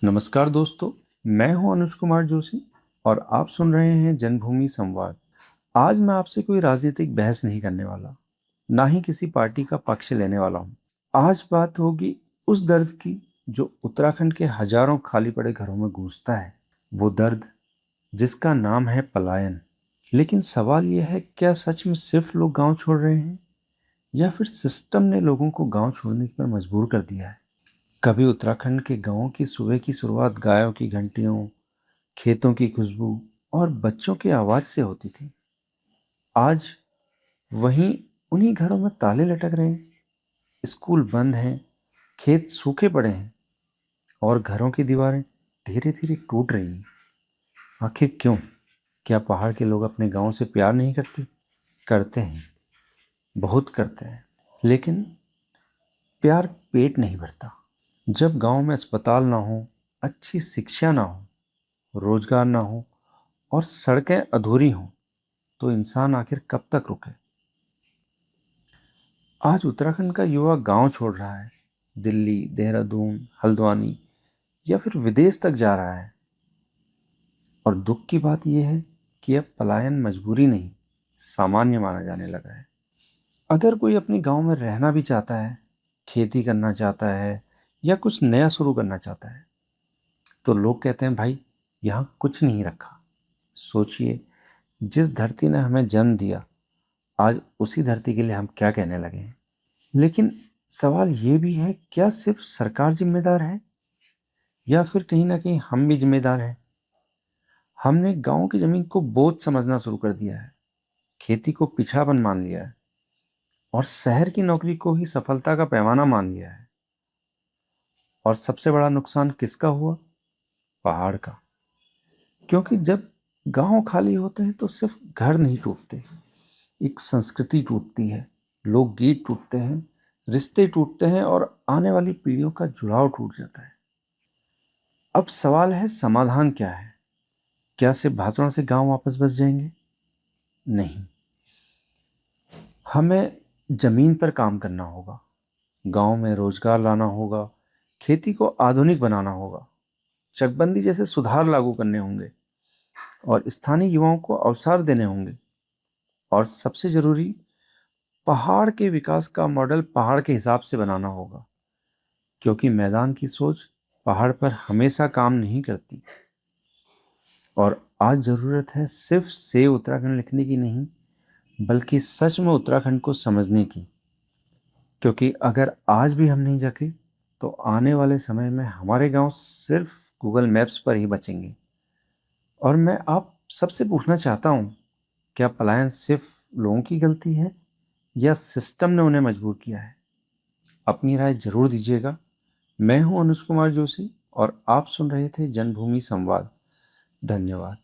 नमस्कार दोस्तों, मैं हूं अनुज कुमार जोशी और आप सुन रहे हैं जन्मभूमि संवाद। आज मैं आपसे कोई राजनीतिक बहस नहीं करने वाला, ना ही किसी पार्टी का पक्ष लेने वाला हूं। आज बात होगी उस दर्द की जो उत्तराखंड के हजारों खाली पड़े घरों में गूंजता है। वो दर्द जिसका नाम है पलायन। लेकिन सवाल यह है, क्या सच में सिर्फ लोग गांव छोड़ रहे हैं या फिर सिस्टम ने लोगों को गांव छोड़ने पर मजबूर कर दिया है? कभी उत्तराखंड के गांवों की सुबह की शुरुआत गायों की घंटियों, खेतों की खुशबू और बच्चों की आवाज से होती थी। आज वहीं उन्हीं घरों में ताले लटक रहे हैं, स्कूल बंद हैं, खेत सूखे पड़े हैं और घरों की दीवारें धीरे धीरे टूट रही हैं। आखिर क्यों? क्या पहाड़ के लोग अपने गांव से प्यार नहीं करते? करते हैं, बहुत करते हैं, लेकिन प्यार पेट नहीं भरता। जब गांव में अस्पताल ना हो, अच्छी शिक्षा ना हो, रोजगार ना हो और सड़कें अधूरी हों, तो इंसान आखिर कब तक रुके? आज उत्तराखंड का युवा गांव छोड़ रहा है, दिल्ली, देहरादून, हल्द्वानी या फिर विदेश तक जा रहा है। और दुख की बात यह है कि अब पलायन मजबूरी नहीं, सामान्य माना जाने लगा है। अगर कोई अपने गांव में रहना भी चाहता है, खेती करना चाहता है या कुछ नया शुरू करना चाहता है, तो लोग कहते हैं, भाई यहाँ कुछ नहीं रखा। सोचिए, जिस धरती ने हमें जन्म दिया, आज उसी धरती के लिए हम क्या कहने लगे हैं। लेकिन सवाल ये भी है, क्या सिर्फ सरकार जिम्मेदार है या फिर कहीं ना कहीं हम भी जिम्मेदार हैं? हमने गांव की जमीन को बोझ समझना शुरू कर दिया है, खेती को पिछड़ापन मान लिया है और शहर की नौकरी को ही सफलता का पैमाना मान लिया है। और सबसे बड़ा नुकसान किसका हुआ? पहाड़ का। क्योंकि जब गांव खाली होते हैं तो सिर्फ घर नहीं टूटते, एक संस्कृति टूटती है, लोकगीत टूटते हैं, रिश्ते टूटते हैं और आने वाली पीढ़ियों का जुड़ाव टूट जाता है। अब सवाल है, समाधान क्या है? क्या सिर्फ भाषणों से गांव वापस बस जाएंगे? नहीं, हमें जमीन पर काम करना होगा, गांव में रोजगार लाना होगा, खेती को आधुनिक बनाना होगा, चकबंदी जैसे सुधार लागू करने होंगे और स्थानीय युवाओं को अवसर देने होंगे। और सबसे जरूरी, पहाड़ के विकास का मॉडल पहाड़ के हिसाब से बनाना होगा, क्योंकि मैदान की सोच पहाड़ पर हमेशा काम नहीं करती। और आज ज़रूरत है सिर्फ से उत्तराखंड लिखने की नहीं, बल्कि सच में उत्तराखंड को समझने की। क्योंकि अगर आज भी हम नहीं जगे, तो आने वाले समय में हमारे गांव सिर्फ गूगल मैप्स पर ही बचेंगे। और मैं आप सबसे पूछना चाहता हूँ, क्या पलायन सिर्फ लोगों की गलती है या सिस्टम ने उन्हें मजबूर किया है? अपनी राय जरूर दीजिएगा। मैं हूं अनुज कुमार जोशी और आप सुन रहे थे जन्मभूमि संवाद। धन्यवाद।